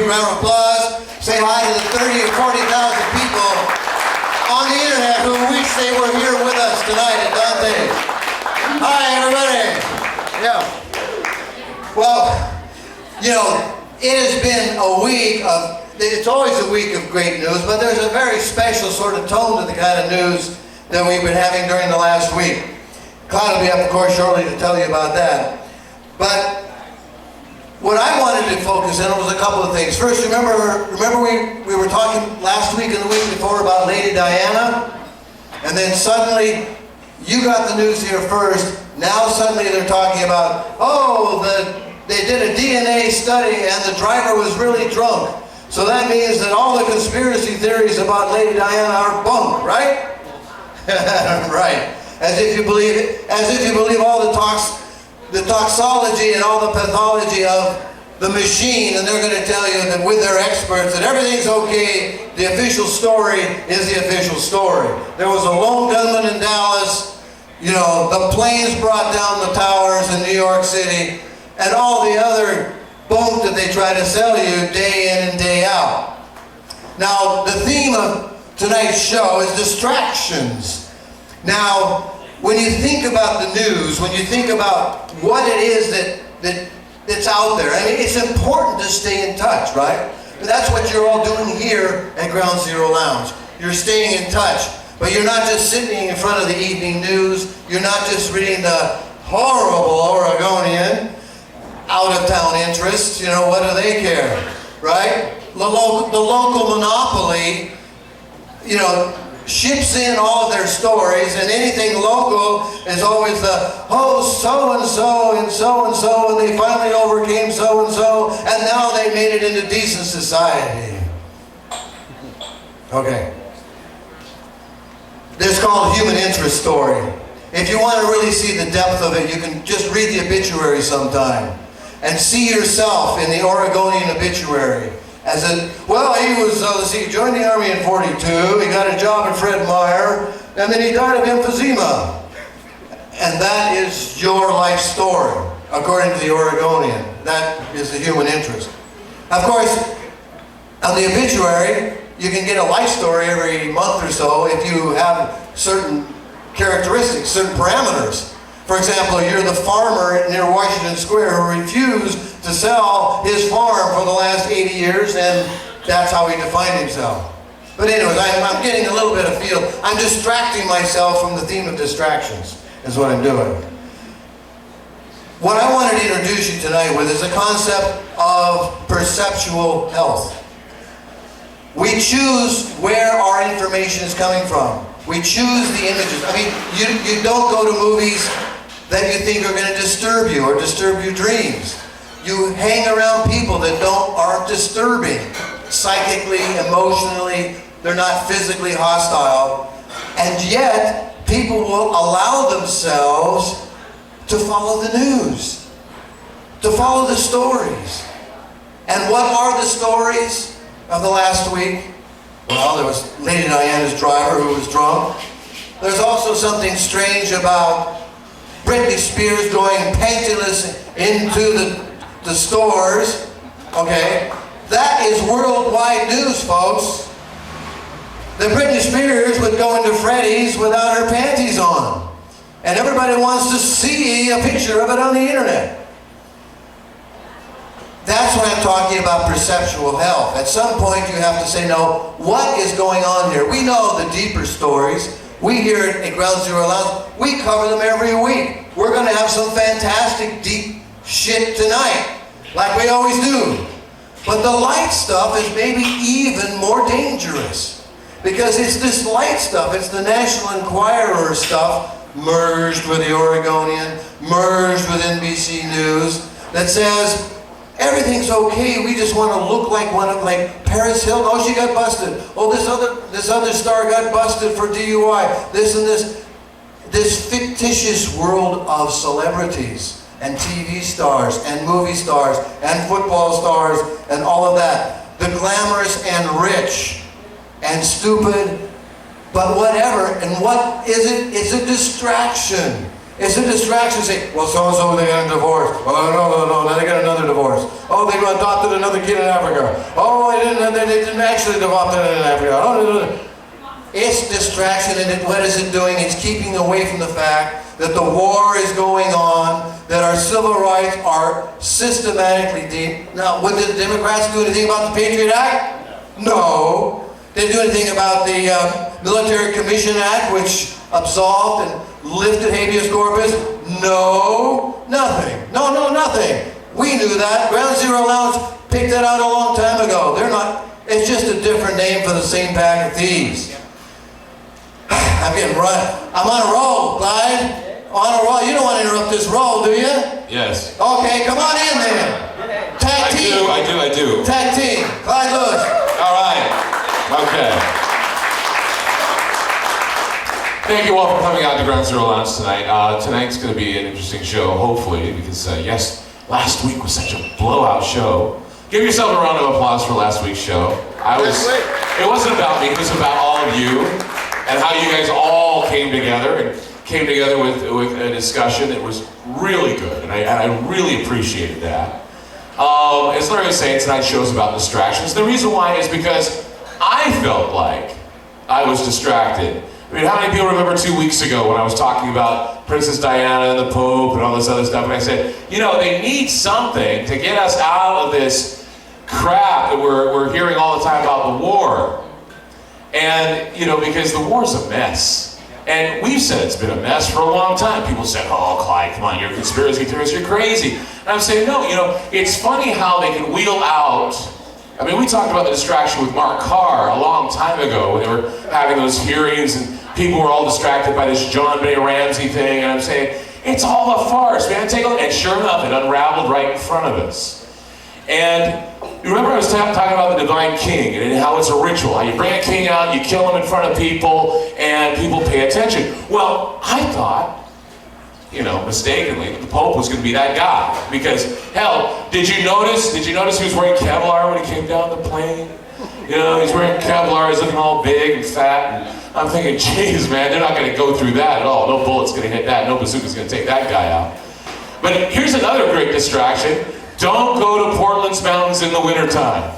round of applause. Say hi to the 30 or 40,000 people on the internet who wish they were here with us tonight at Dantes. Hi, everybody. Yeah. Well, you know, it has been a week of, it's always a week of great news, but there's a very special sort of tone to the kind of news that we've been having during the last week. Clyde will be up, of course, shortly to tell you about that. But what I wanted to focus on was a couple of things. First, remember we were talking last week and the week before about Lady Diana? And then suddenly, you got the news here first. Now suddenly they're talking about, oh, they did a DNA study and the driver was really drunk. So that means that all the conspiracy theories about Lady Diana are bunk, right? Right. As if you believe all the toxology and all the pathology of the machine, and they're going to tell you that with their experts that everything's okay. The official story is the official story. There was a lone gunman in Dallas. You know, the planes brought down the towers in New York City, and all the other bunk that they try to sell you day in and day out. Now, the theme of tonight's show is distractions. Now, when you think about the news, when you think about what it is that's out there, I mean, it's important to stay in touch, right? But that's what you're all doing here at Ground Zero Lounge. You're staying in touch. But you're not just sitting in front of the evening news. You're not just reading the horrible Oregonian out-of-town interests. You know, what do they care, right? The local monopoly, you know, ships in all of their stories, and anything local is always the, oh, so-and-so and so-and-so, and they finally overcame so-and-so, and now they made it into decent society. Okay. This is called human interest story. If you want to really see the depth of it, you can just read the obituary sometime and see yourself in the Oregonian obituary. As a, well, he was, he joined the Army in 42, he got a job at Fred Meyer, and then he died of emphysema. And that is your life story, according to the Oregonian. That is the human interest. Of course, on the obituary, you can get a life story every month or so if you have certain characteristics, certain parameters. For example, you're the farmer near Washington Square who refused to sell his farm for the last 80 years, and that's how he defined himself. But anyways, I'm getting a little bit of feel. I'm distracting myself from the theme of distractions, is what I'm doing. What I wanted to introduce you tonight with is a concept of perceptual health. We choose where our information is coming from. We choose the images. I mean, you don't go to movies that you think are going to disturb you or disturb your dreams. You hang around people that aren't disturbing. Psychically, emotionally, they're not physically hostile. And yet, people will allow themselves to follow the news, to follow the stories. And what are the stories of the last week? Well, there was Lady Diana's driver who was drunk. There's also something strange about Britney Spears going pantyless into the stores. Okay, that is worldwide news, folks. That Britney Spears would go into Freddy's without her panties on. And everybody wants to see a picture of it on the internet. That's what I'm talking about perceptual health. At some point you have to say, no, what is going on here? We know the deeper stories. We here at Ground Zero Lounge, we cover them every week. We're going to have some fantastic deep shit tonight, like we always do. But the light stuff is maybe even more dangerous. Because it's this light stuff, it's the National Enquirer stuff, merged with the Oregonian, merged with NBC News, that says, everything's okay. We just want to look like like Paris Hilton. Oh, she got busted. Oh, this other star got busted for DUI. This and this. This fictitious world of celebrities and TV stars and movie stars and football stars and all of that. The glamorous and rich and stupid, but whatever. And what is it? It's a distraction. It's a distraction. Say, well, so-and-so, they got a divorce. Oh, no, now they got another divorce. Oh, they adopted another kid in Africa. Oh, they didn't actually adopt it in Africa. Oh, it's distraction, and what is it doing? It's keeping away from the fact that the war is going on, that our civil rights are systematically deep. Now, would the Democrats do anything about the Patriot Act? No. They didn't do anything about the Military Commission Act, which absolved and lifted habeas corpus? No. Nothing. No, nothing. We knew that. Ground Zero Lounge picked that out a long time ago. They're not, it's just a different name for the same pack of thieves. I'm getting run. I'm on a roll, Clyde. On a roll. You don't want to interrupt this roll, do you? Yes. Okay, come on in then. Tag team. I do. Tag team. Clyde Lewis. All right. Okay. Thank you all for coming out to Ground Zero Lounge tonight. Tonight's going to be an interesting show, hopefully, because yes, last week was such a blowout show. Give yourself a round of applause for last week's show. It wasn't about me, it was about all of you, and how you guys all came together with a discussion that was really good, and I really appreciated that. As Larry was saying, tonight's show is about distractions. The reason why is because I felt like I was distracted. I mean, how many people remember 2 weeks ago when I was talking about Princess Diana and the Pope and all this other stuff, and I said, you know, they need something to get us out of this crap that we're hearing all the time about the war. And, you know, because the war's a mess. And we've said it's been a mess for a long time. People said, oh, Clyde, come on, you're a conspiracy theorist, you're crazy. And I'm saying, no, you know, it's funny how they can wheel out. I mean, we talked about the distraction with Mark Carr a long time ago when they were having those hearings and people were all distracted by this John Benet Ramsey thing. And I'm saying, it's all a farce, man. Take a look. And sure enough, it unraveled right in front of us. And you remember I was talking about the divine king and how it's a ritual. How you bring a king out, you kill him in front of people, and people pay attention. Well, I thought, you know, mistakenly, that the Pope was going to be that guy. Because, hell, did you notice he was wearing Kevlar when he came down the plane? You know, he's wearing Kevlar, he's looking all big and fat, and I'm thinking, geez, man, they're not going to go through that at all. No bullet's going to hit that, no bazooka's going to take that guy out. But here's another great distraction. Don't go to Portland's mountains in the wintertime.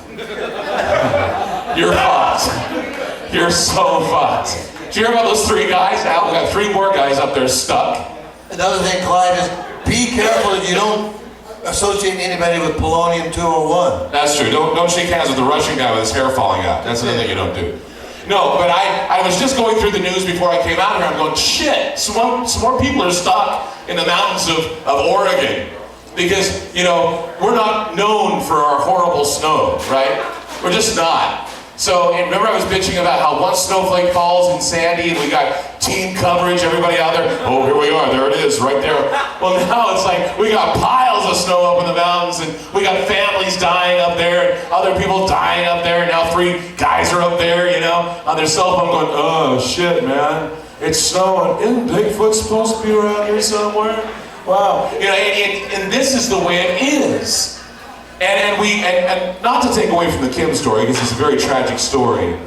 You're fucked. You're so fucked. Did you hear about those 3 guys? Now we got 3 more guys up there stuck. Another thing, Clyde, is be careful that you don't associate anybody with polonium 201. That's true. Don't shake hands with the Russian guy with his hair falling out. That's another thing you don't do. No, but I was just going through the news before I came out here. I'm going, shit, some more people are stuck in the mountains of Oregon. Because, you know, we're not known for our horrible snow, right? We're just not. So, and remember I was bitching about how one snowflake falls in Sandy and we got team coverage, everybody out there, oh, here we are, there it is, right there. Well, now it's like we got piles of snow up in the mountains and we got families dying up there and other people dying up there, and now 3 guys are up there, you know, on their cell phone going, oh, shit, man, it's snowing. Isn't Bigfoot supposed to be around here somewhere? Wow. You know, and this is the way it is. And not to take away from the Kim story, because it's a very tragic story,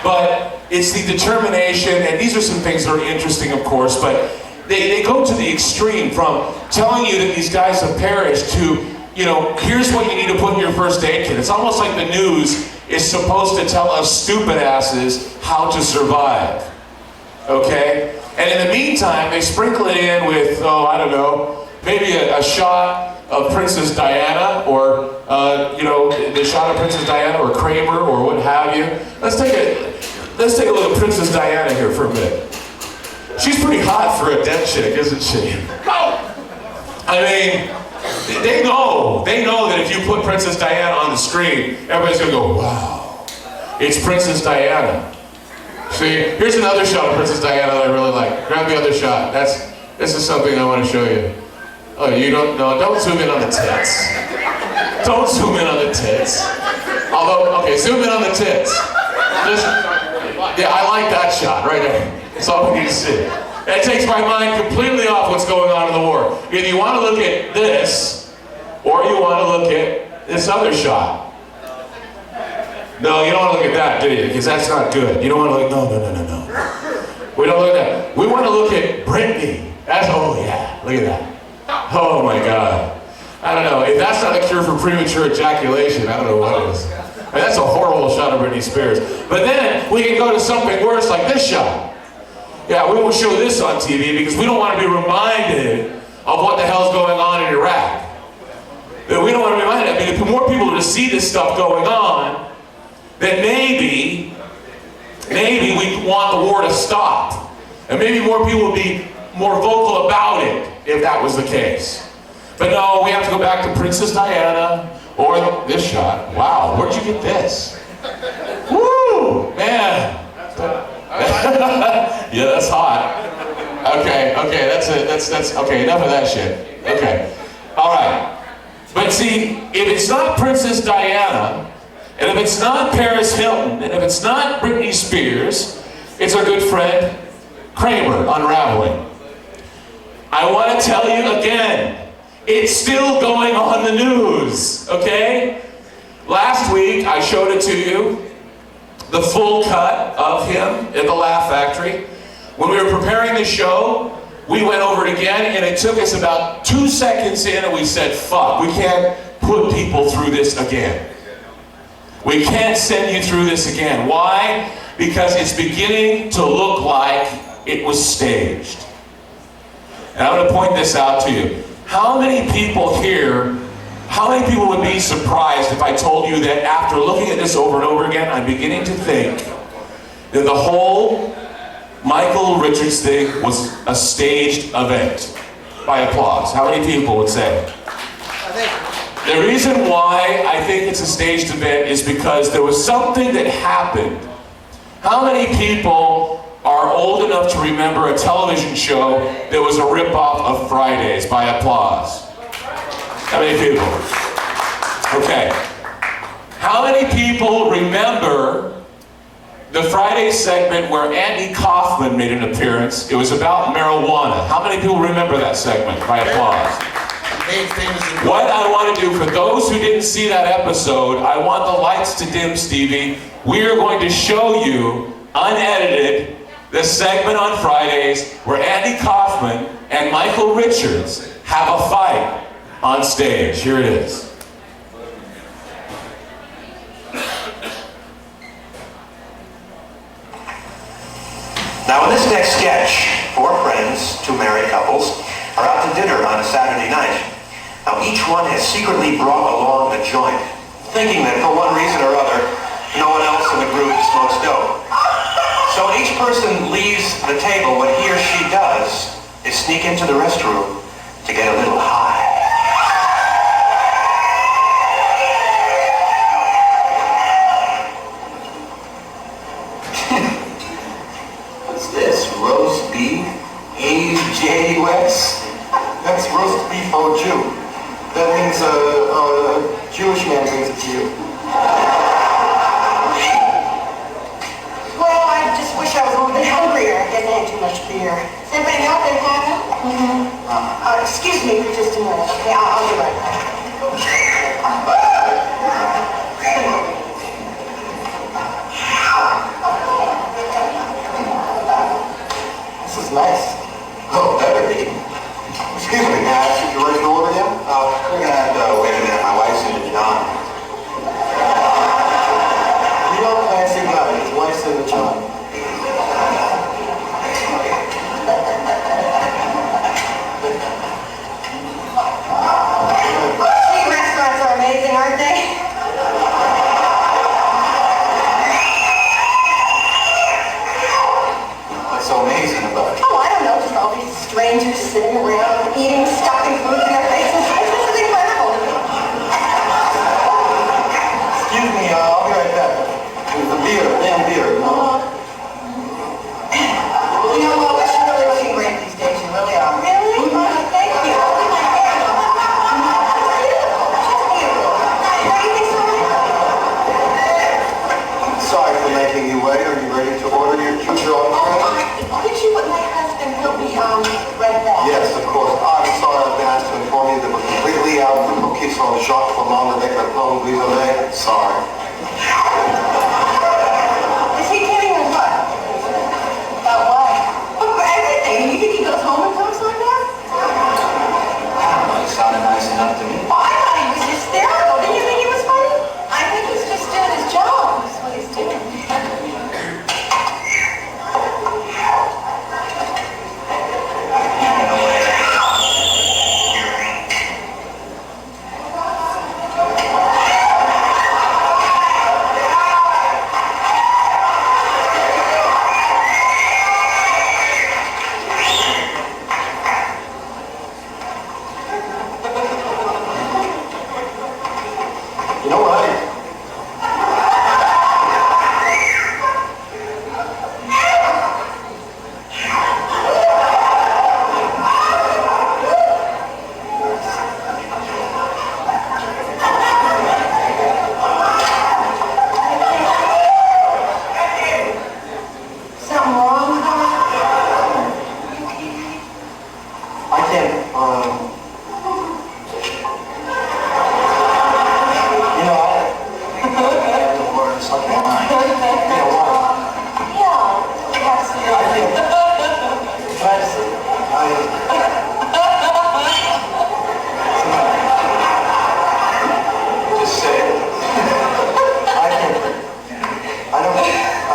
but it's the determination, and these are some things that are interesting, of course, but they go to the extreme from telling you that these guys have perished to, you know, here's what you need to put in your first aid kit. It's almost like the news is supposed to tell us stupid asses how to survive, okay? And in the meantime, they sprinkle it in with, oh, I don't know, maybe a shot of Princess Diana, or, you know, the shot of Princess Diana, or Kramer, or what have you. Let's take a look at Princess Diana here for a minute. She's pretty hot for a dead chick, isn't she? I mean, they know that if you put Princess Diana on the screen, everybody's gonna go, wow, it's Princess Diana. See, here's another shot of Princess Diana that I really like. Grab the other shot. This is something I want to show you. Oh, you don't know? Don't zoom in on the tits. Don't zoom in on the tits. Although, okay, zoom in on the tits. Yeah, I like that shot right there. That's all we need to see. That takes my mind completely off what's going on in the war. Either you want to look at this, or you want to look at this other shot. No, you don't want to look at that, do you? Because that's not good. You don't want to look, no. We don't look at that. We want to look at Brittany Oh yeah, look at that. Oh my God. I don't know, if that's not a cure for premature ejaculation, I don't know what is. I mean, that's a horrible shot of Britney Spears. But then we can go to something worse like this shot. Yeah, we won't show this on TV because we don't want to be reminded of what the hell's going on in Iraq. We don't want to be reminded. I mean, if more people to see this stuff going on, then maybe we want the war to stop. And maybe more people would be more vocal about it if that was the case. But no, we have to go back to Princess Diana or this shot. Wow, where'd you get this? Woo, man. Yeah, that's hot. Okay, that's it. That's okay. Enough of that shit. Okay, all right. But see, if it's not Princess Diana, and if it's not Paris Hilton, and if it's not Britney Spears, it's our good friend Kramer unraveling. I want to tell you again, it's still going on the news. Okay? Last week I showed it to you. The full cut of him at the Laugh Factory. When we were preparing the show, we went over it again, and it took us about 2 seconds in, and we said, fuck, we can't put people through this again. We can't send you through this again. Why? Because it's beginning to look like it was staged. And I'm going to point this out to you. How many people here, how many people would be surprised if I told you that after looking at this over and over again, I'm beginning to think that the whole Michael Richards thing was a staged event? By applause. How many people would say? The reason why I think it's a staged event is because there was something that happened. How many people are old enough to remember a television show that was a rip-off of Fridays? By applause. How many people? Okay. How many people remember the Friday segment where Andy Kaufman made an appearance? It was about marijuana. How many people remember that segment? By applause. What I want to do, for those who didn't see that episode, I want the lights to dim, Stevie. We are going to show you, unedited, the segment on Fridays where Andy Kaufman and Michael Richards have a fight on stage. Here it is. Now in this next sketch, 4 friends, 2 married couples, are out to dinner on a Saturday night. Now each one has secretly brought along a joint, thinking that for one reason or other, no one else in the group smokes dope. So when each person leaves the table, what he or she does is sneak into the restroom to get a little high. What's this? Roast beef? A.J. West? That's roast beef au jus. That means a Jewish man brings it to you. Well, I just wish I was a little bit hungrier. I guess I had too much beer. Is anybody out there having? Excuse me for just a minute, okay? I'll be right back. This is nice. Oh, better be. Excuse me, may I ask if you're ready to order him? We're gonna have to wait a minute. My wife's in the John. You don't fancy guy. His wife's in the John. Street restaurants are amazing, aren't they? What's so amazing about it? Oh, I don't know, just all these strangers sitting around eating, stuffing food in their faces. It's just incredible. Excuse me, I'll be right back. The beer, damn beer. You know, Lois, you're really looking great these days. You really are. Really? Oh, thank you. Oh, my God. Don't you think so? Sorry for making you wait. Are you ready to order your future Oh, offering? could you let my husband help me read that? Yes, of course. I'm sorry I've been asked to inform you that we're completely out of the cookies on Jacques Flamand avec la plombe grisonnée. Sorry. Is he kidding or what? About what? Oh, for everything. You think he goes home and talks like that?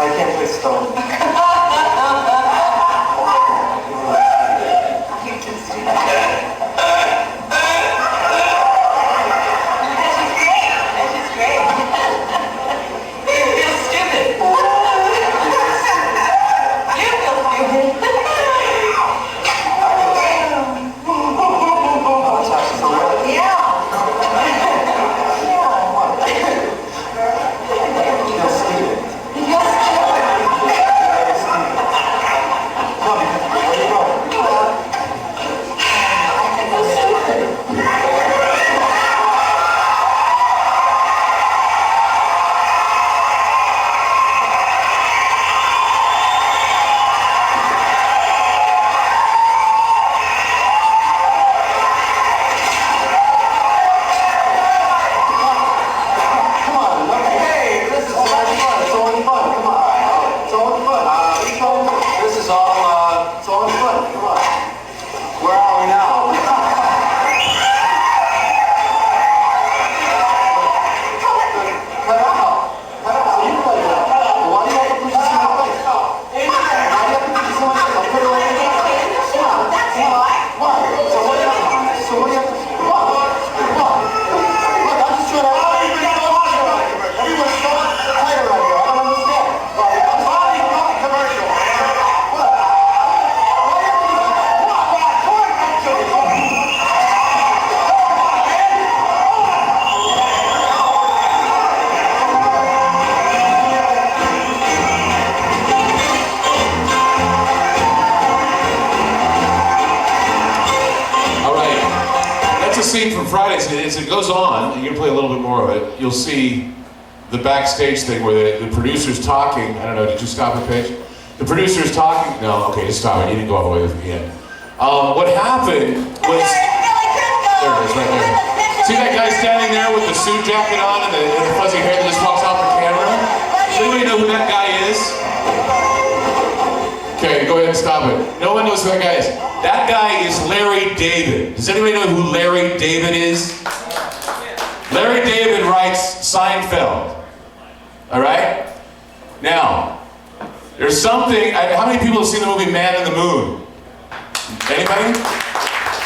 I can't play stone. Scene from Fridays, as it goes on, you're gonna play a little bit more of it, you'll see the backstage thing where the producer's talking. I don't know, did you stop it, Paige? The producer's talking, no, okay, just stop it, you didn't go all the way to the end. What happened was, there it is, right there. See that guy standing there with the suit jacket on and the fuzzy hair that just walks off the camera? Does anybody know who that guy is? Okay, go ahead and stop it. No one knows who that guy is. That guy is Larry David. Does anybody know who Larry David is? Larry David writes Seinfeld. All right? Now, there's something, how many people have seen the movie Man in the Moon? Anybody?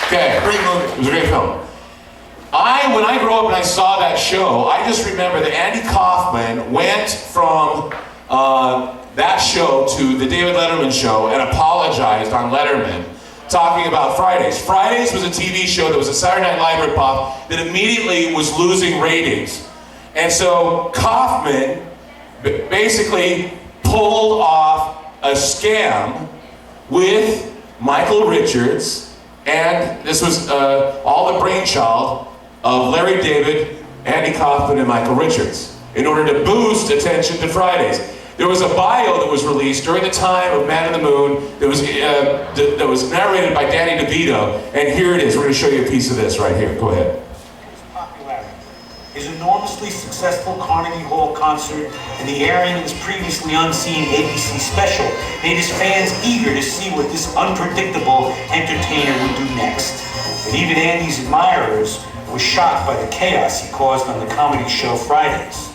Okay. Great movie. It was a great film. When I grew up and I saw that show, I just remember that Andy Kaufman went from that show to the David Letterman show and apologized on Letterman, talking about Fridays. Fridays was a TV show that was a Saturday Night Live ripoff that immediately was losing ratings. And so Kaufman basically pulled off a scam with Michael Richards, and this was all the brainchild of Larry David, Andy Kaufman, and Michael Richards in order to boost attention to Fridays. There was a bio that was released during the time of Man in the Moon that was narrated by Danny DeVito, and here it is. We're going to show you a piece of this right here. Go ahead. His enormously successful Carnegie Hall concert and the airing of his previously unseen ABC special made his fans eager to see what this unpredictable entertainer would do next. But even Andy's admirers were shocked by the chaos he caused on the comedy show Fridays.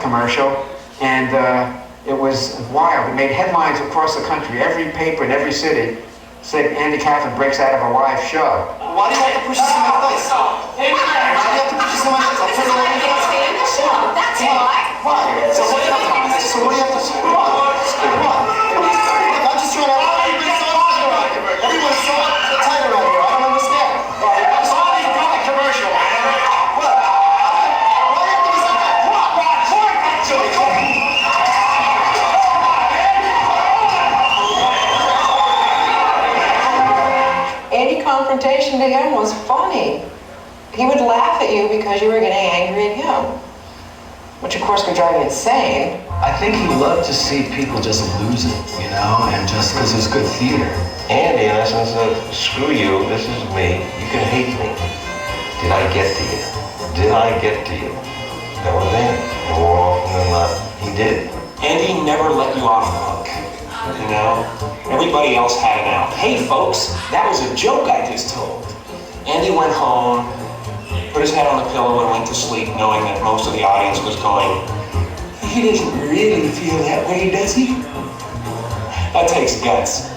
Commercial, and it was wild. It made headlines across the country. Every paper in every city said Andy Kaufman breaks out of a live show. Why do you have to push this in my face? Why do you have to push this in my face? I'll turn it over. That's why. Why? So what do you have to say? What? I'm just trying to... Everybody's so tight around here. Everyone's so tight around here. I don't understand. It's all these public commercial. What? Why do you have to be so tight? Any confrontation to him was funny. He would laugh at you because you were getting angry at him, which of course could drive you insane. I think he loved to see people just lose it, you know, and just because it was good theater. Andy, in essence, said, screw you, this is me, you can hate me. Did I get to you? Did I get to you? That was it. And more often than not, did. Andy never let you off the hook. You know? Everybody else had it out. Hey folks, that was a joke I just told. Andy went home, put his head on the pillow and went to sleep knowing that most of the audience was going, he doesn't really feel that way, does he? That takes guts.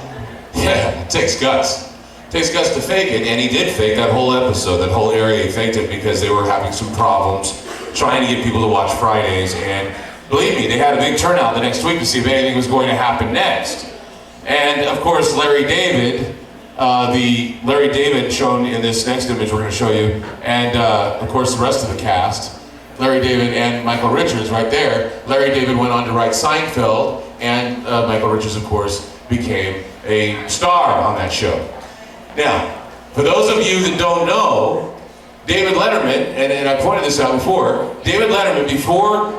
Yeah, it takes guts. It takes guts to fake it, and he did fake that whole episode, that whole area. He faked it because they were having some problems trying to get people to watch Fridays, and believe me, they had a big turnout the next week to see if anything was going to happen next. And of course, Larry David, Larry David shown in this next image we're going to show you, and of course the rest of the cast, Larry David and Michael Richards right there. Larry David went on to write Seinfeld, and Michael Richards, of course, became a star on that show. Now, for those of you that don't know, David Letterman, and I pointed this out before, David Letterman, before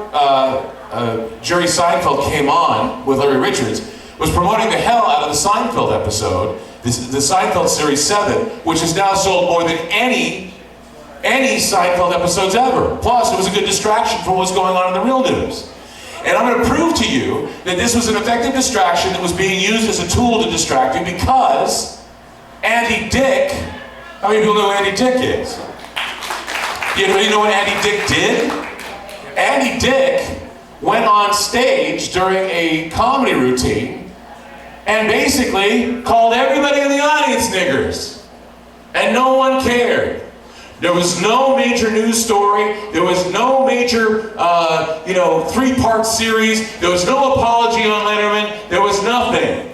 Jerry Seinfeld came on with Larry Richards, was promoting the hell out of the Seinfeld episode, the Seinfeld Series 7, which has now sold more than any Seinfeld episodes ever. Plus, it was a good distraction from what's going on in the real news. And I'm going to prove to you that this was an effective distraction that was being used as a tool to distract you because Andy Dick, how many people know who Andy Dick is? You know what Andy Dick did? Andy Dick went on stage during a comedy routine and basically called everybody in the audience niggers. And no one cared. There was no major news story. There was no major, three-part series. There was no apology on Letterman. There was nothing.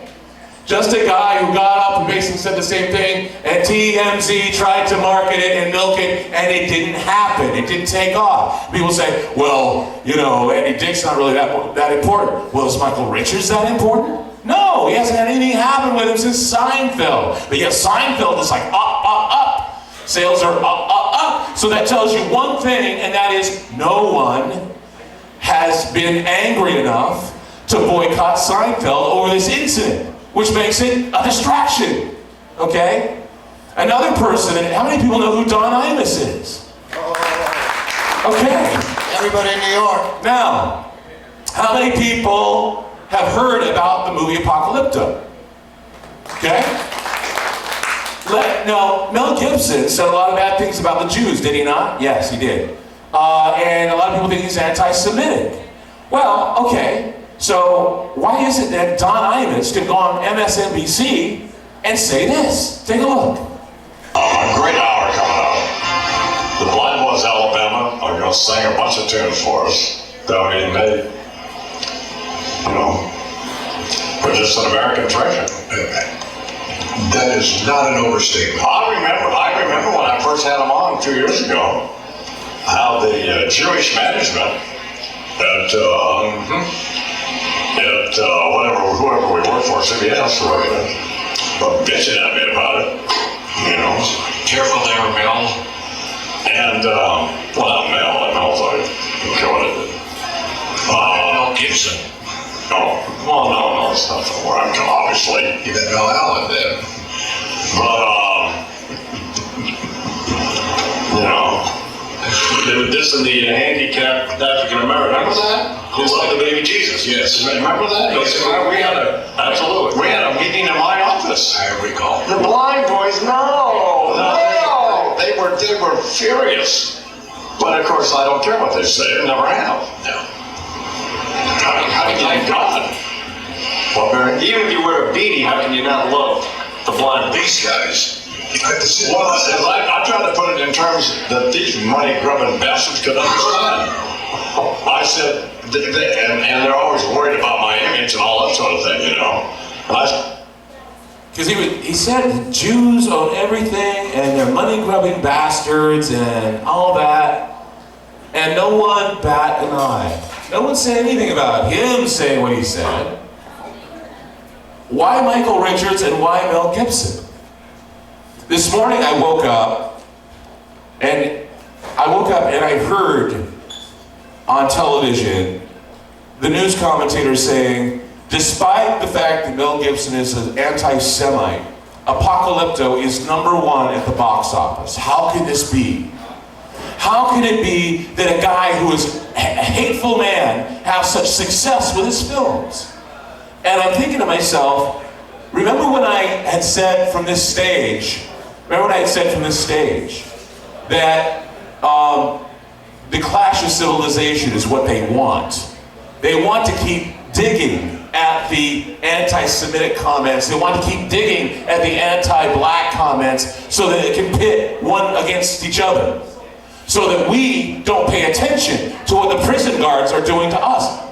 Just a guy who got up and basically said the same thing, and TMZ tried to market it and milk it, and it didn't happen. It didn't take off. People say, well, Andy Dick's not really that important. Well, is Michael Richards that important? No, he hasn't had anything happen with him since Seinfeld. But yet Seinfeld is like up. Sales are up. So that tells you one thing, and that is no one has been angry enough to boycott Seinfeld over this incident, which makes it a distraction, okay? Another person, and how many people know who Don Imus is? Okay. Everybody in New York. Now, how many people have heard about the movie Apocalypto? Okay? Now, Mel Gibson said a lot of bad things about the Jews, did he not? Yes, he did. And a lot of people think he's anti-Semitic. Well, okay. So why is it that Don Imus could go on MSNBC and say this? Take a look. A great hour coming up. The Blind Boys Alabama are going to sing a bunch of tunes for us. They are just an American treasure. That is not an overstatement. I remember when I first had them on 2 years ago, how the Jewish management at whoever we work for, CBS, were bitching at me about it. Careful there, Mel. And Mel's like, okay, what is it? Mel Gibson. No, it's not from where I'm from, obviously. You bet Mel Allen then. But, they were dissing the handicapped African American. Remember that? It's like the baby Jesus. Yes. Remember that? Absolutely. We had a meeting in my office. I recall. The Blind Boys, no. They were furious. But of course, I don't care what they say. I never have. No. Thank God. Well, even if you wear a beanie, how can you not love the blind? These guys. Well, I try to put it in terms that these money-grubbing bastards could understand. I said, and they're always worried about my image and all that sort of thing, Because he said the Jews own everything, and they're money-grubbing bastards, and all that, and no one bat an eye. No one said anything about him saying what he said. Why Michael Richards and why Mel Gibson? This morning I woke up and I heard on television the news commentator saying, despite the fact that Mel Gibson is an anti-Semite, Apocalypto is #1 at the box office. How can this be? How can it be that a guy who is hateful man have such success with his films? And I'm thinking to myself, remember when I had said from this stage, that the clash of civilization is what they want. They want to keep digging at the anti-Semitic comments. They want to keep digging at the anti-black comments so that it can pit one against each other. So that we don't pay attention to what the prison guards are doing to us.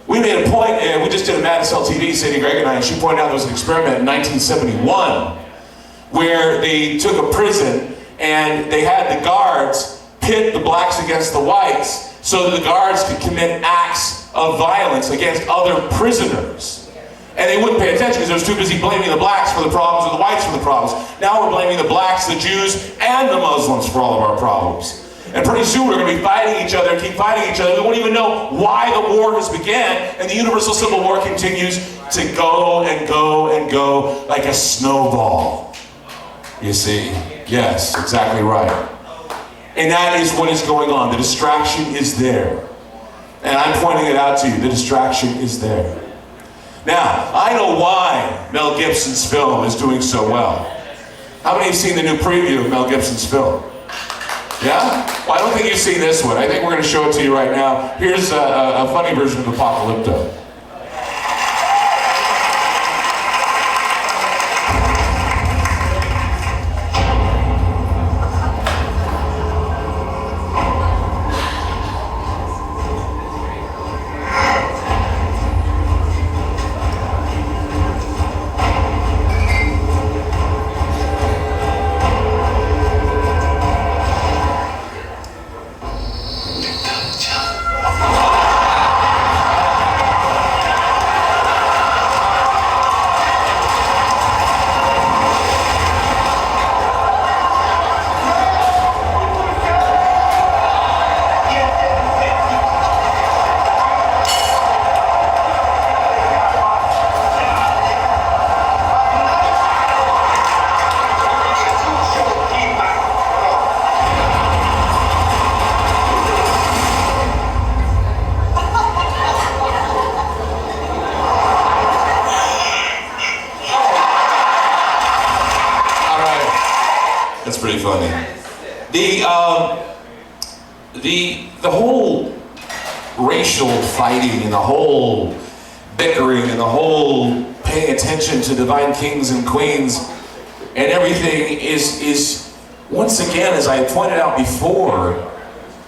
We made a point, we just did a Madison TV, Sadie Gregg and I, and she pointed out there was an experiment in 1971 where they took a prison and they had the guards pit the blacks against the whites so that the guards could commit acts of violence against other prisoners. And they wouldn't pay attention because they were too busy blaming the blacks for the problems or the whites for the problems. Now we're blaming the blacks, the Jews, and the Muslims for all of our problems. And pretty soon we're going to be fighting each other, keep fighting each other. We won't even know why the war has began, and the universal civil war continues to go and go and go like a snowball. You see? Yes, exactly right. And that is what is going on. The distraction is there. And I'm pointing it out to you. The distraction is there. Now, I know why Mel Gibson's film is doing so well. How many have seen the new preview of Mel Gibson's film? Yeah? Well, I don't think you've seen this one. I think we're going to show it to you right now. Here's a funny version of Apocalypto. That's pretty funny. The whole racial fighting and the whole bickering and the whole paying attention to divine kings and queens and everything is once again, as I pointed out before,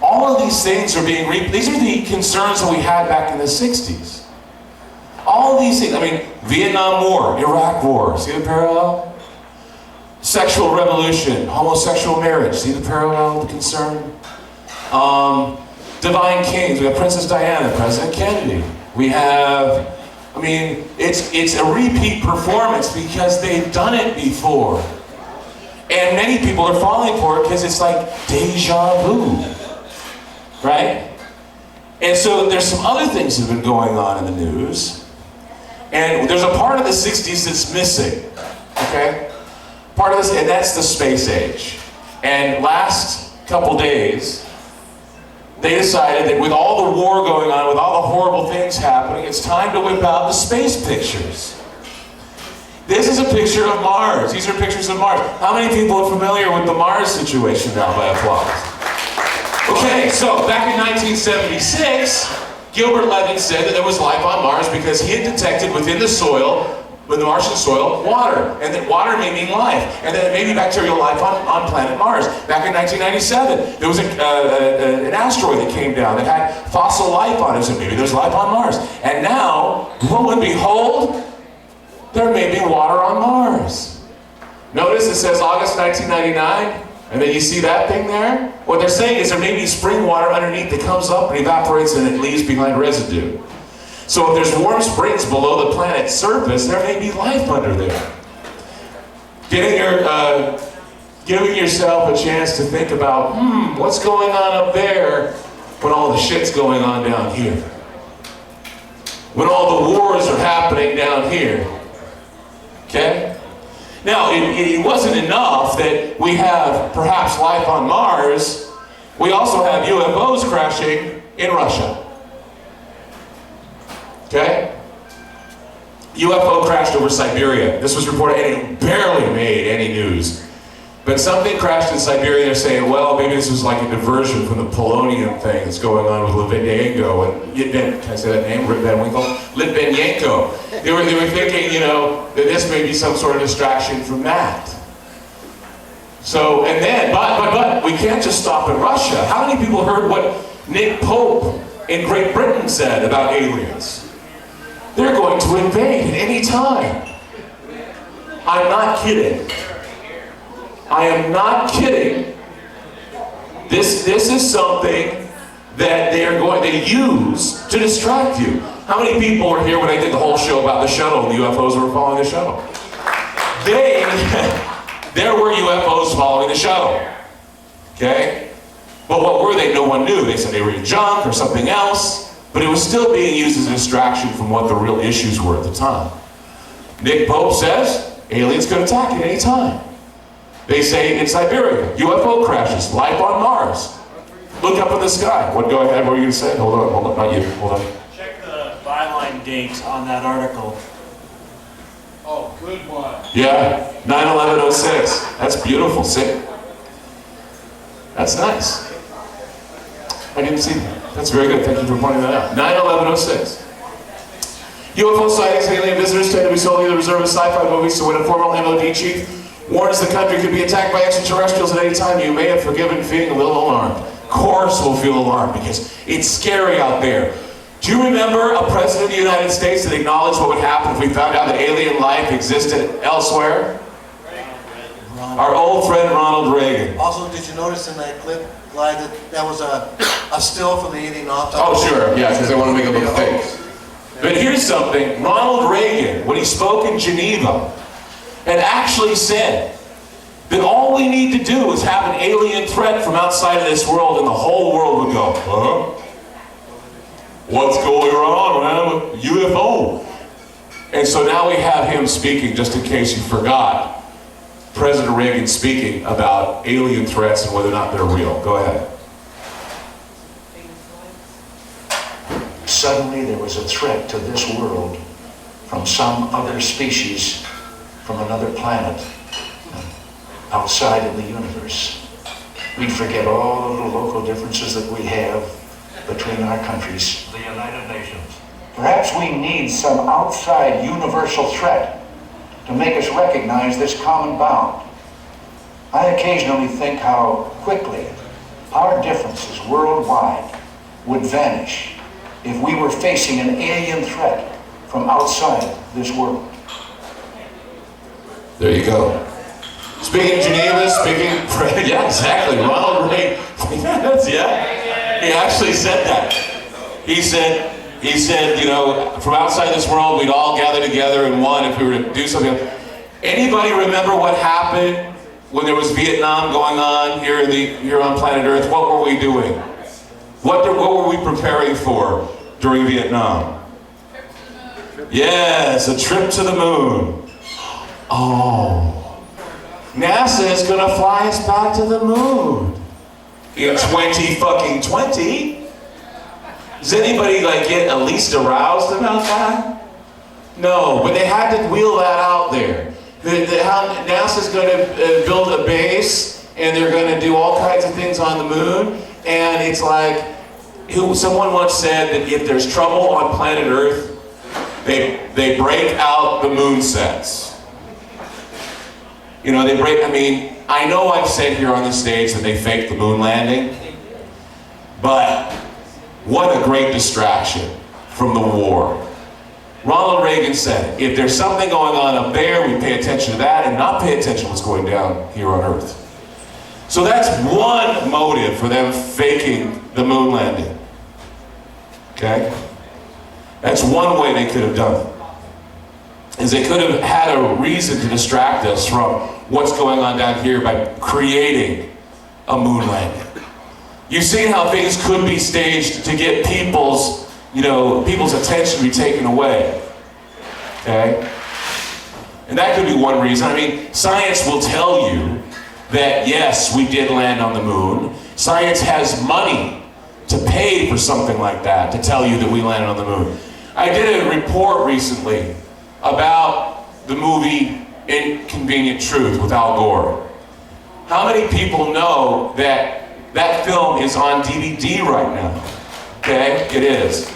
all of these things are being these are the concerns that we had back in the 60s. All of these things, I mean, Vietnam War, Iraq War, see the parallel? Sexual revolution, homosexual marriage, see the parallel, the concern? Divine kings, we have Princess Diana, President Kennedy. We have, I mean, it's a repeat performance because they've done it before. And many people are falling for it because it's like deja vu, right? And so there's some other things that have been going on in the news. And there's a part of the 60s that's missing, okay? Part of this, and that's the space age. And last couple days, they decided that with all the war going on, with all the horrible things happening, it's time to whip out the space pictures. This is a picture of Mars. These are pictures of Mars. How many people are familiar with the Mars situation now by applause? Okay, so back in 1976, Gilbert Levin said that there was life on Mars because he had detected within the soil, with the Martian soil, water, and that water may mean life, and that it may be bacterial life on planet Mars. Back in 1997, there was an asteroid that came down that had fossil life on it, so maybe there's life on Mars. And now, lo and behold, there may be water on Mars. Notice it says August 1999, and then you see that thing there? What they're saying is there may be spring water underneath that comes up and evaporates and it leaves behind residue. So if there's warm springs below the planet's surface, there may be life under there. Giving yourself a chance to think about, what's going on up there when all the shit's going on down here? When all the wars are happening down here. Okay? Now, it wasn't enough that we have perhaps life on Mars. We also have UFOs crashing in Russia. Okay? UFO crashed over Siberia. This was reported, and it barely made any news. But something crashed in Siberia. They're saying, well, maybe this was like a diversion from the polonium thing that's going on with Litvinenko and can I say that name? Litvinenko. They were thinking, you know, that this may be some sort of distraction from that. So, and then, but we can't just stop in Russia. How many people heard what Nick Pope in Great Britain said about aliens? They're going to invade at any time. I'm not kidding. I am not kidding. This is something that they are going to use to distract you. How many people were here when I did the whole show about the shuttle and the UFOs were following the shuttle? There were UFOs following the shuttle. Okay? But what were they? No one knew. They said they were junk or something else, but it was still being used as a distraction from what the real issues were at the time. Nick Pope says aliens could attack at any time. They say in Siberia, UFO crashes, life on Mars. Look up in the sky. What? Go ahead. What were you going to say? Hold on, not you. Hold on. Check the byline date on that article. Oh, good one. Yeah, 9/11/06. That's beautiful. See? That's nice. I didn't see that. That's very good. Thank you for pointing that out. 9/11/06. UFO sightings and alien visitors tend to be solely the reserve of sci-fi movies, so when a former MOD chief warns the country could be attacked by extraterrestrials at any time, you may have forgiven feeling a little alarmed. Of course we'll feel alarmed because it's scary out there. Do you remember a president of the United States that acknowledged what would happen if we found out that alien life existed elsewhere? Our old friend Ronald Reagan. Also, did you notice in that clip, Clyde, that was a still from the alien autopsy? Oh, sure, yeah, because they want to make it look fake. But here's something. Ronald Reagan, when he spoke in Geneva, had actually said that all we need to do is have an alien threat from outside of this world and the whole world would go, huh? What's going on, man? UFO. And so now we have him speaking, just in case you forgot, President Reagan speaking about alien threats and whether or not they're real. Go ahead. Suddenly there was a threat to this world from some other species from another planet outside in the universe. We'd forget all the little local differences that we have between our countries. The United Nations. Perhaps we need some outside universal threat to make us recognize this common bound. I occasionally think how quickly our differences worldwide would vanish if we were facing an alien threat from outside this world. There you go. Speaking of Geneva, yeah, exactly. Ronald Reagan, yeah, he actually said that. He said, you know, from outside this world, we'd all gather together in one if we were to do something. Anybody remember what happened when there was Vietnam going on here on planet Earth? What were we doing? What were we preparing for during Vietnam? Yes, a trip to the moon. Oh, NASA is gonna fly us back to the moon in 2020. Does anybody get at least aroused about that? No, but they had to wheel that out there. NASA's gonna build a base and they're gonna do all kinds of things on the moon, and it's like, someone once said that if there's trouble on planet Earth, they break out the moon sets. You know, I know I've said here on the stage that they faked the moon landing, but what a great distraction from the war. Ronald Reagan said, if there's something going on up there, we pay attention to that and not pay attention to what's going down here on Earth. So that's one motive for them faking the moon landing. Okay? That's one way they could have done it. Is they could have had a reason to distract us from what's going on down here by creating a moon landing. You've seen how things could be staged to get people's attention to be taken away. Okay? And that could be one reason. I mean, science will tell you that yes, we did land on the moon. Science has money to pay for something like that, to tell you that we landed on the moon. I did a report recently about the movie Inconvenient Truth with Al Gore. How many people know that that film is on DVD right now? Okay, it is.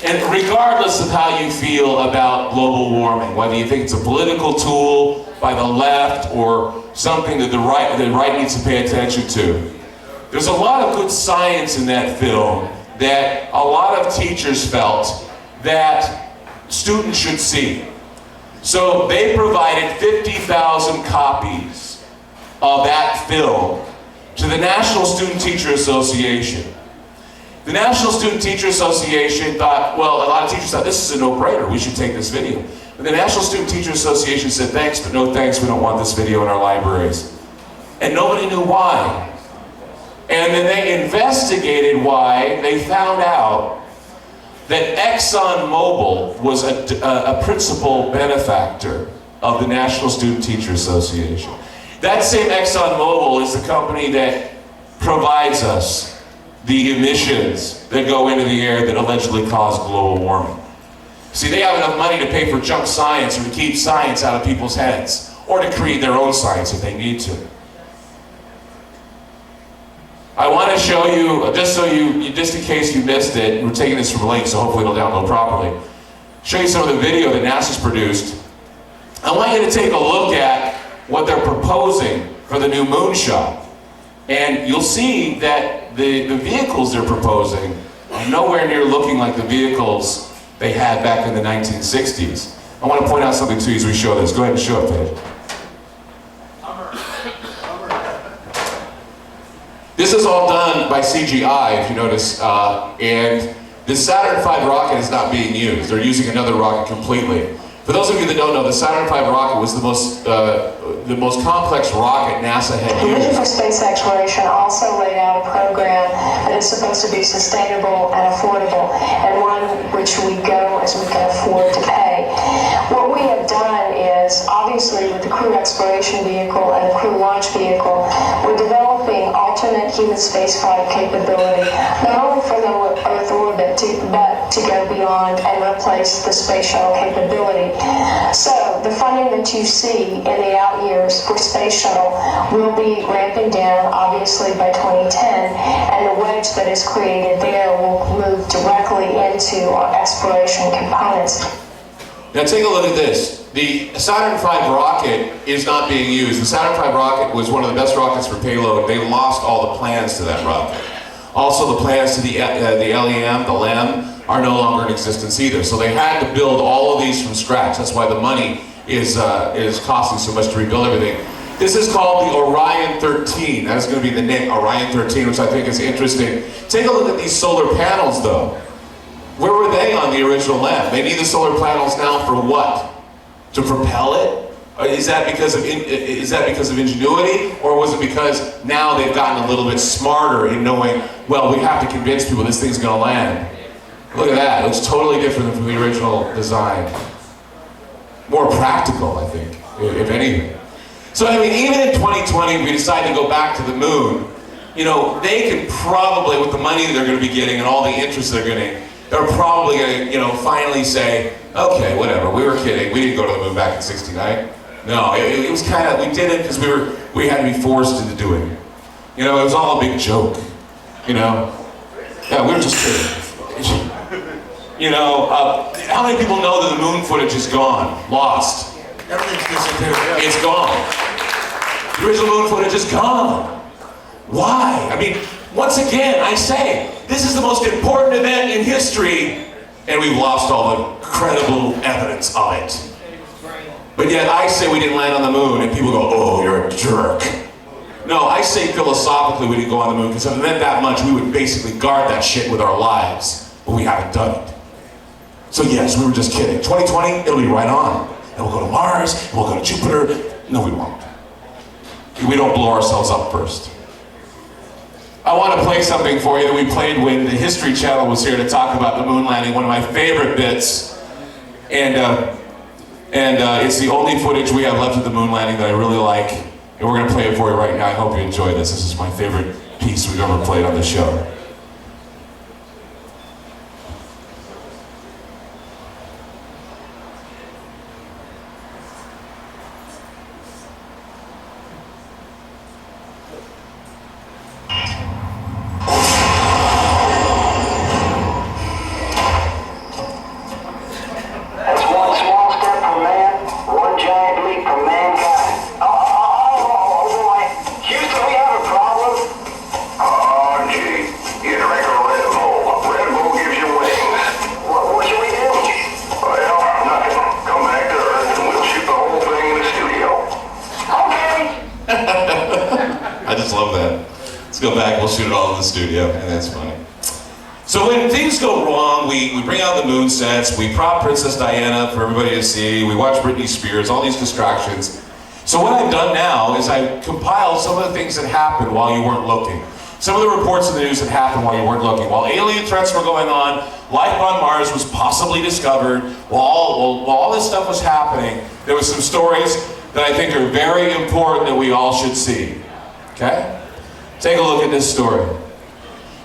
And regardless of how you feel about global warming, whether you think it's a political tool by the left or something that the right needs to pay attention to, there's a lot of good science in that film that a lot of teachers felt that students should see. So they provided 50,000 copies of that film to the National Student Teacher Association. The National Student Teacher Association thought, well, a lot of teachers thought this is a no-brainer, we should take this video. But the National Student Teacher Association said, thanks, but no thanks, we don't want this video in our libraries. And nobody knew why. And then they investigated why. They found out that ExxonMobil was a principal benefactor of the National Student Teacher Association. That same ExxonMobil is the company that provides us the emissions that go into the air that allegedly cause global warming. See, they have enough money to pay for junk science or to keep science out of people's heads, or to create their own science if they need to. I want to show you, just in case you missed it, we're taking this from a link, so hopefully it'll download properly. Show you some of the video that NASA's produced. I want you to take a look at what they're proposing for the new moonshot. And you'll see that the vehicles they're proposing are nowhere near looking like the vehicles they had back in the 1960s. I want to point out something to you as we show this. Go ahead and show it, Paige. This is all done by CGI, if you notice, and the Saturn V rocket is not being used. They're using another rocket completely. For those of you that don't know, the Saturn V rocket was the most complex rocket NASA had The Vision used. for Space Exploration also laid out a program that is supposed to be sustainable and affordable, and one which we go as we can afford to pay. What we have done is, obviously with the crew exploration vehicle and the crew launch vehicle, we're developing alternate human spaceflight capability, not only for the Earth orbit, but to go beyond and replace the space shuttle capability. So the funding that you see in the out years for space shuttle will be ramping down, obviously, by 2010, and the wedge that is created there will move directly into our exploration components. Now take a look at this. The Saturn V rocket is not being used. The Saturn V rocket was one of the best rockets for payload. They lost all the plans to that rocket. Also the plans to the LEM, the LEM, are no longer in existence either. So they had to build all of these from scratch. That's why the money is costing so much to rebuild everything. This is called the Orion 13. That is going to be the name, Orion 13, which I think is interesting. Take a look at these solar panels though. Where were they on the original LEM? They need the solar panels now for what? To propel it? Or is that because of ingenuity, or was it because now they've gotten a little bit smarter in knowing, well, we have to convince people this thing's going to land? Look at that. It looks totally different than from the original design. More practical, I think, if anything. So I mean, even in 2020, we decide to go back to the moon. You know, they could probably, with the money they're going to be getting and all the interest they're getting, they're probably going to, finally say, okay, whatever, we were kidding. We didn't go to the moon back in '69. No, it was kind of, we did it because we had to be forced into doing it. You know, it was all a big joke. You know, yeah, we were just kidding. You know, how many people know that the moon footage is gone, lost? Everything's disappeared. Yeah. It's gone. The original moon footage is gone. Why? I mean, once again, I say, this is the most important event in history, and we've lost all the credible evidence of it. But yet I say we didn't land on the moon, and people go, oh, you're a jerk. No, I say philosophically we didn't go on the moon, because if it meant that much, we would basically guard that shit with our lives, but we haven't done it. So yes, we were just kidding. 2020, it'll be right on. And we'll go to Mars, and we'll go to Jupiter. No, we won't. We don't blow ourselves up first. I want to play something for you that we played when the History Channel was here to talk about the moon landing, one of my favorite bits. And it's the only footage we have left of the moon landing that I really like. And we're going to play it for you right now. I hope you enjoy this. This is my favorite piece we've ever played on the show. Let's go back, we'll shoot it all in the studio, and that's funny. So when things go wrong, we bring out the moon sets, we prop Princess Diana for everybody to see, we watch Britney Spears, all these distractions. So what I've done now is I compiled some of the things that happened while you weren't looking. Some of the reports in the news that happened while you weren't looking. While alien threats were going on, life on Mars was possibly discovered, while all this stuff was happening, there was some stories that I think are very important that we all should see. Okay? Take a look at this story.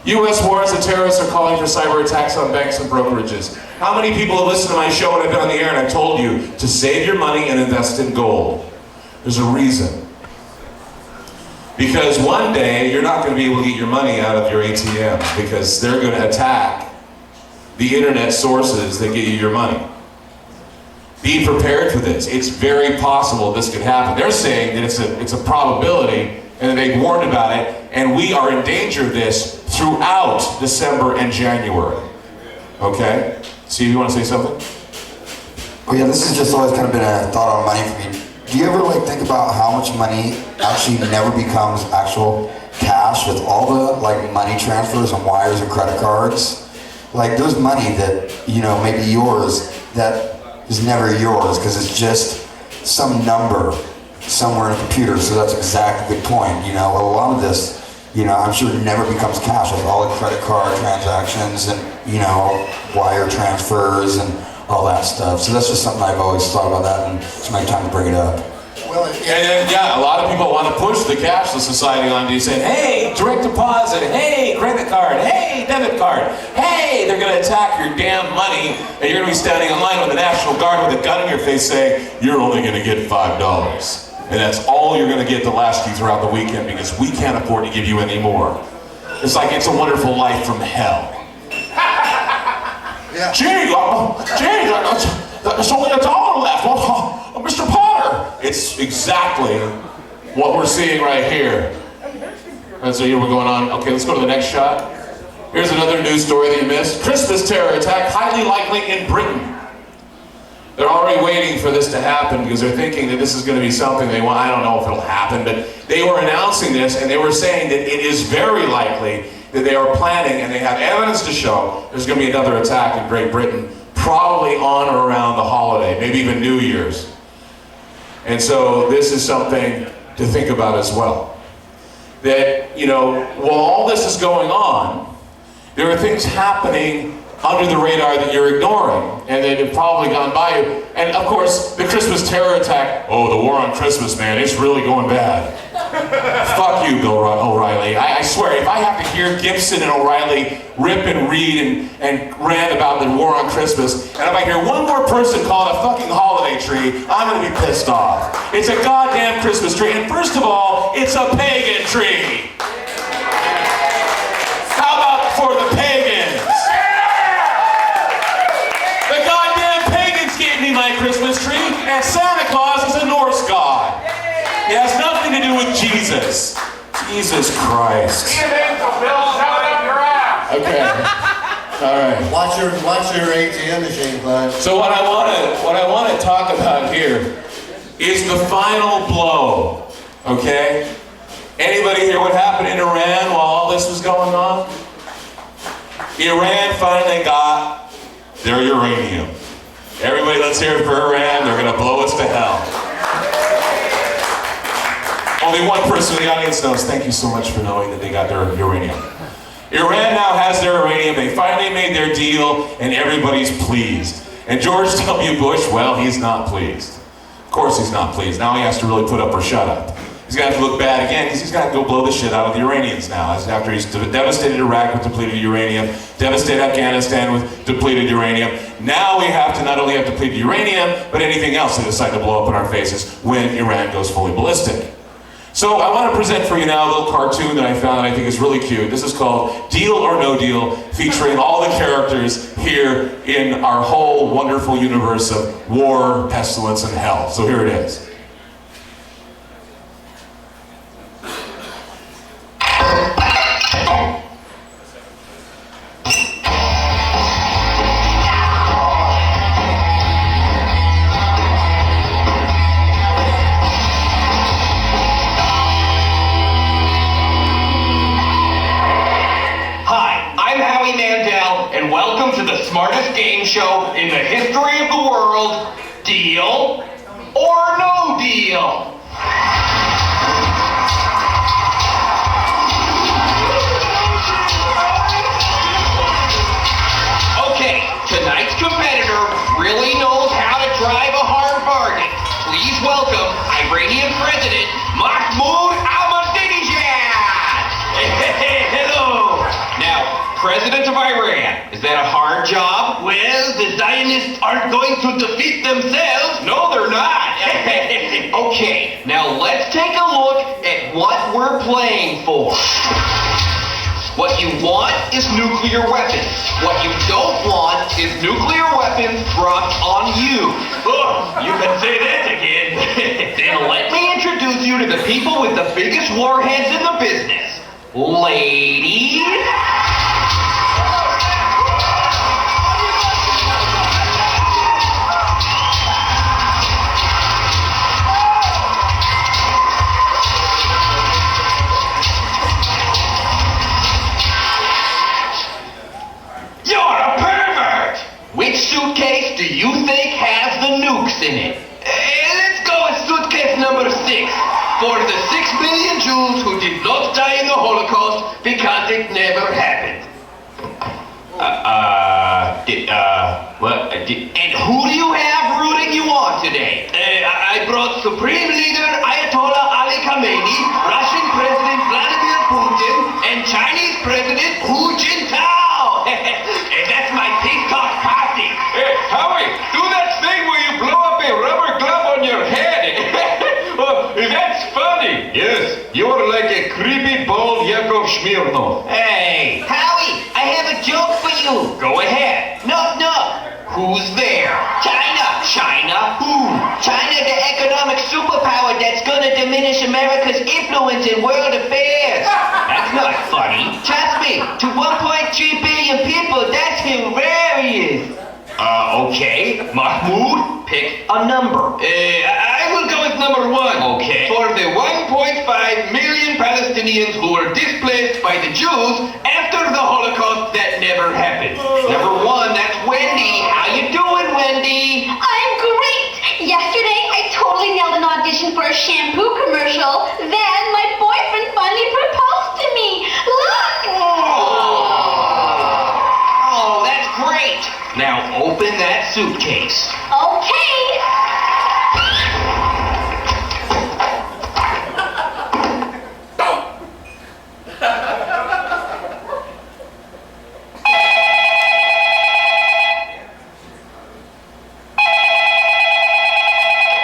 U.S. warns that terrorists are calling for cyber attacks on banks and brokerages. How many people have listened to my show when I've been on the air and I've told you to save your money and invest in gold? There's a reason. Because one day, you're not going to be able to get your money out of your ATMs because they're going to attack the internet sources that get you your money. Be prepared for this. It's very possible this could happen. They're saying that it's a probability and they've warned about it, and we are in danger of this throughout December and January. Okay? Steve, you want to say something? Oh yeah, this has just always kind of been a thought on money for me. Do you ever think about how much money actually never becomes actual cash with all the money transfers and wires and credit cards? There's money that, may be yours that is never yours because it's just some number somewhere in a computer. So that's exactly the good point. A lot of this, I'm sure it never becomes cash with all the credit card transactions and, wire transfers and all that stuff. So that's just something I've always thought about that, and it's my time to bring it up. Well, and a lot of people want to push the cashless society onto you, saying, hey, direct deposit, hey, credit card, hey, debit card, hey, they're going to attack your damn money, and you're going to be standing in line with the National Guard with a gun in your face saying, you're only going to get $5. And that's all you're going to get to last you throughout the weekend because we can't afford to give you any more. It's like It's a Wonderful Life from hell. Yeah. Gee, there's only $1 left. Well, Mr. Potter. It's exactly what we're seeing right here. And so here we're going on. Okay, let's go to the next shot. Here's another news story that you missed. Christmas terror attack highly likely in Britain. They're already waiting for this to happen because they're thinking that this is going to be something they want. I don't know if it'll happen, but they were announcing this and they were saying that it is very likely that they are planning and they have evidence to show there's going to be another attack in Great Britain, probably on or around the holiday, maybe even New Year's. And so this is something to think about as well. That, while all this is going on, there are things happening under the radar that you're ignoring and that have probably gone by you. And of course, the Christmas terror attack, the war on Christmas, man, it's really going bad. Fuck you, Bill O'Reilly. I swear, if I have to hear Gibson and O'Reilly rip and read and rant about the war on Christmas, and if I hear one more person call it a fucking holiday tree, I'm gonna be pissed off. It's a goddamn Christmas tree, and first of all, it's a pagan tree. How about for the pagans? The goddamn pagans gave me my Christmas tree, and Santa Claus is a Norse god. It has nothing to do with Jesus. Jesus Christ. Bill, shove it up your ass. Okay. All right. Watch your ATM machine, Clyde. So what I want to talk about here is the final blow. Okay? Anybody hear what happened in Iran while all this was going on? Iran finally got their uranium. Everybody, let's hear it for Iran. They're going to blow us to hell. Only one person in the audience knows. Thank you so much for knowing that they got their uranium. Iran now has their uranium. They finally made their deal, and everybody's pleased. And George W. Bush, well, he's not pleased. Of course he's not pleased. Now he has to really put up or shut up. He's going to have to look bad again because he's got to go blow the shit out of the Iranians now. After he's devastated Iraq with depleted uranium, devastated Afghanistan with depleted uranium. Now we have to not only have depleted uranium, but anything else they decide to blow up in our faces when Iran goes fully ballistic. So I want to present for you now a little cartoon that I found that I think is really cute. This is called Deal or No Deal, featuring all the characters here in our whole wonderful universe of war, pestilence, and hell. So here it is. game show in the history of the world. Deal or no deal? Okay, tonight's competitor really knows how to drive a hard bargain. Please welcome Iranian President Mahmoud Ahmadinejad. Hello. Now, President of Iran, is that a hard job? Well, the Zionists aren't going to defeat themselves. No, they're not. Okay, now let's take a look at what we're playing for. What you want is nuclear weapons. What you don't want is nuclear weapons dropped on you. Oh, you can say that again. Then let me introduce you to the people with the biggest warheads in the business. Ladies. You're a pervert! Which suitcase do you think has the nukes in it? Let's go with suitcase number 6. For the 6 million Jews who did not die in the Holocaust because it never happened. And who do you have rooting you on today? I brought Supreme Leader Ayatollah Ali Khamenei, Russian President Vladimir Putin, and Chinese President Hu Jintao. That's my peace talk posse. Hey, Howie, do that thing where you blow up a rubber glove on your head. Oh, that's funny. Yes, you're like a creepy bald Yakov Smirnov. Hey, Howie, I have a joke for you. Go ahead. No. Who's there? China. China? Who? China, the economic superpower that's gonna diminish America's influence in world affairs. That's not funny. Trust me, to 1.3 billion people, that's hilarious. Okay. Mahmoud, pick a number. I will go with number 1. Okay. For the 1.5 million Palestinians who were displaced by the Jews after the Holocaust that never happened. Number 1, that's Wendy. How you doing, Wendy? I'm great. Yesterday, I totally nailed an audition for a shampoo commercial. Then my boyfriend finally proposed to me. Look! Oh, that's great. Now open that suitcase. Okay.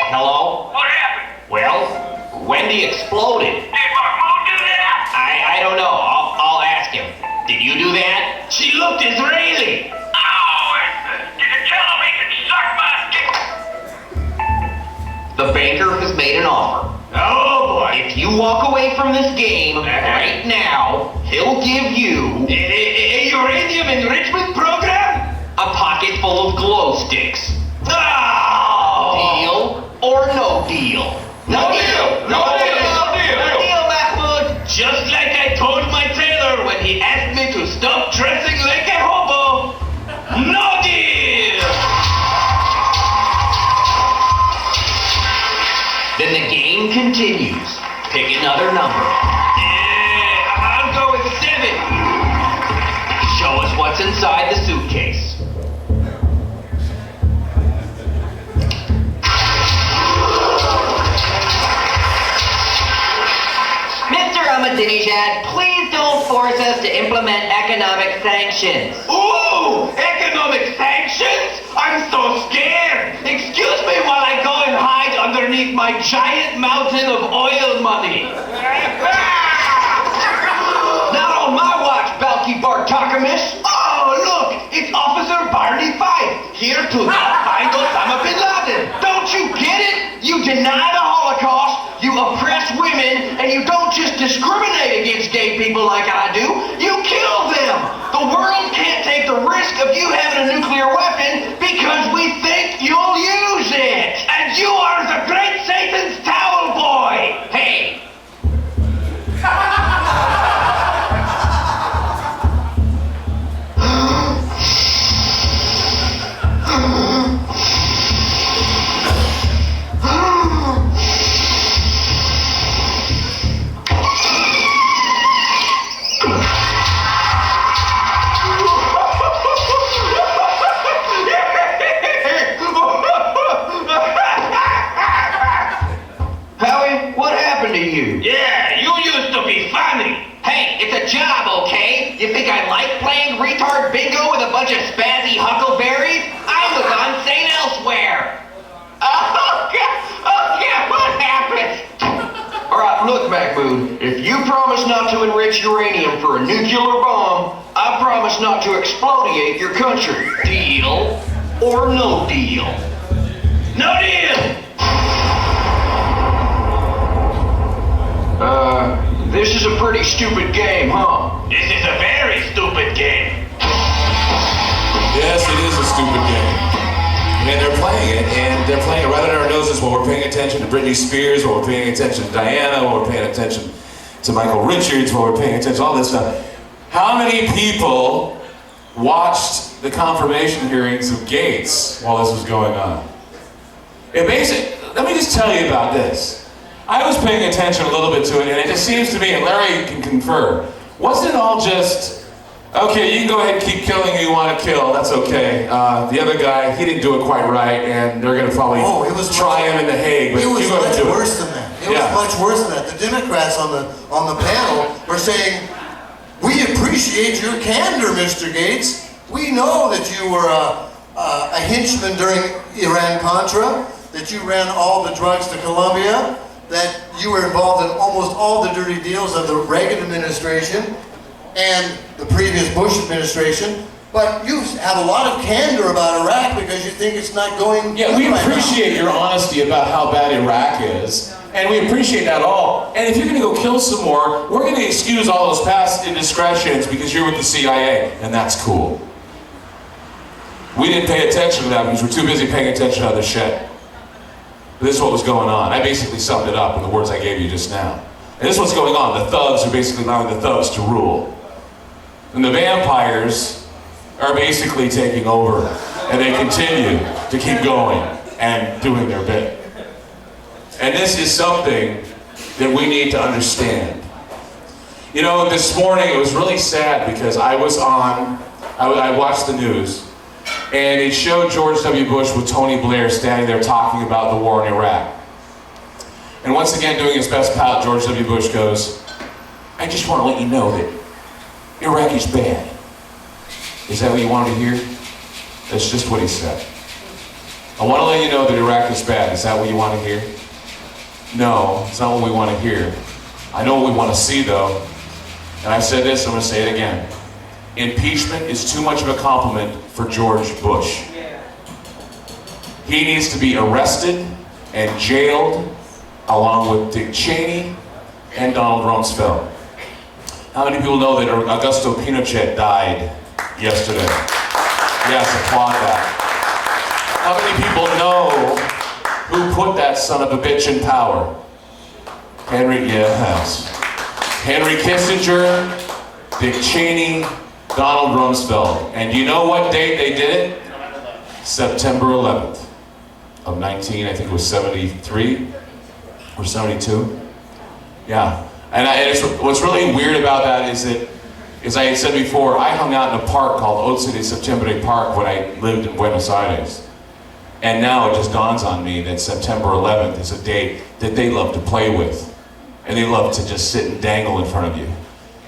Hello? What happened? Well, Wendy exploded. Did Mahmoud do that? I don't know. I'll ask him. Did you do that? She looked Israeli. The banker has made an offer. Oh boy. If you walk away from this game right now, he'll give you a uranium enrichment program? A pocket full of glow sticks. Oh! Deal or no deal? No deal! No deal, Mahmoud! Just like I told my tailor when he asked me to stop dressing like a hobo. No deal! Then the game continues. Pick another number. I'll go with 7. Show us what's inside the suitcase. Mr. Ahmadinejad, please don't force us to implement economic sanctions. Ooh! Economic sanctions? I'm so scared! Excuse me while I go and hide underneath my giant mountain of oil money. Not on my watch, Balky Bartakamish. Oh, look! It's Officer Barney Fife, here to find Osama bin Laden. Don't you get it? You deny the Holocaust, you oppress women, and you don't just discriminate against gay people like I do, you kill them! The world can't take the risk of you having a nuclear weapon because we think you'll use it! And you are the great Satan's towel boy! Hey! nuclear bomb, I promise not to explodiate your country. Deal or no deal? No deal! This is a pretty stupid game, huh? This is a very stupid game. Yes, it is a stupid game. And they're playing it, and they're playing it right under our noses while we're paying attention to Britney Spears, while we're paying attention to Diana, while we're paying attention to Michael Richards, while we're paying attention to all this stuff. How many people watched the confirmation hearings of Gates while this was going on? It makes it, let me just tell you about this. I was paying attention a little bit to it, and it just seems to me, and Larry can confer, wasn't it all just, okay, you can go ahead and keep killing who you want to kill, that's okay. The other guy, he didn't do it quite right, and they're going to probably try him in The Hague, but it was you go ahead much and do it. worse than that. It was much worse than that. The Democrats on the panel were saying, we appreciate your candor, Mr. Gates. We know that you were a henchman during Iran-Contra, that you ran all the drugs to Colombia, that you were involved in almost all the dirty deals of the Reagan administration and the previous Bush administration, but you have a lot of candor about Iraq because you think it's not going Yeah, we appreciate your honesty about how bad Iraq is, and we appreciate that all. And if you're going to go kill some more, we're going to excuse all those past indiscretions because you're with the CIA, and that's cool. We didn't pay attention to that because we're too busy paying attention to other shit. But this is what was going on. I basically summed it up in the words I gave you just now. And this is what's going on. The thugs are basically allowing the thugs to rule. And the vampires are basically taking over. And they continue to keep going and doing their bit. And this is something that we need to understand. You know, this morning it was really sad because I watched the news, and it showed George W. Bush with Tony Blair standing there talking about the war in Iraq. And once again, doing his best pal, George W. Bush goes, I just want to let you know that Iraq is bad. Is that what you wanted to hear? That's just what he said. I want to let you know that Iraq is bad. Is that what you want to hear? No, it's not what we want to hear. I know what we want to see, though. And I've said this, I'm going to say it again. Impeachment is too much of a compliment for George Bush. He needs to be arrested and jailed along with Dick Cheney and Donald Rumsfeld. How many people know that Augusto Pinochet died yesterday? Yes, applaud that. How many people know who put that son of a bitch in power? Henry Kissinger, Dick Cheney, Donald Rumsfeld. And you know what date they did it? September 11th of I think it was 73 or 72. Yeah. And what's really weird about that is that, as I had said before, I hung out in a park called Ocho de Septiembre Park when I lived in Buenos Aires. And now it just dawns on me that September 11th is a date that they love to play with. And they love to just sit and dangle in front of you.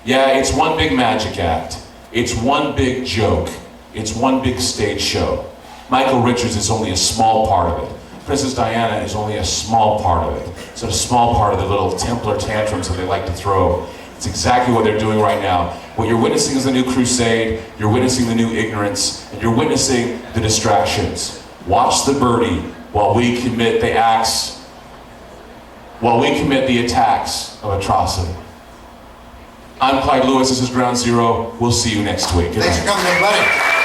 Yeah, it's one big magic act. It's one big joke. It's one big stage show. Michael Richards is only a small part of it. Princess Diana is only a small part of it. It's a small part of the little Templar tantrums that they like to throw. It's exactly what they're doing right now. What you're witnessing is the new crusade, you're witnessing the new ignorance, and you're witnessing the distractions. Watch the birdie while we commit the acts, while we commit the attacks of atrocity. I'm Clyde Lewis, this is Ground Zero. We'll see you next week. Thanks for coming, everybody.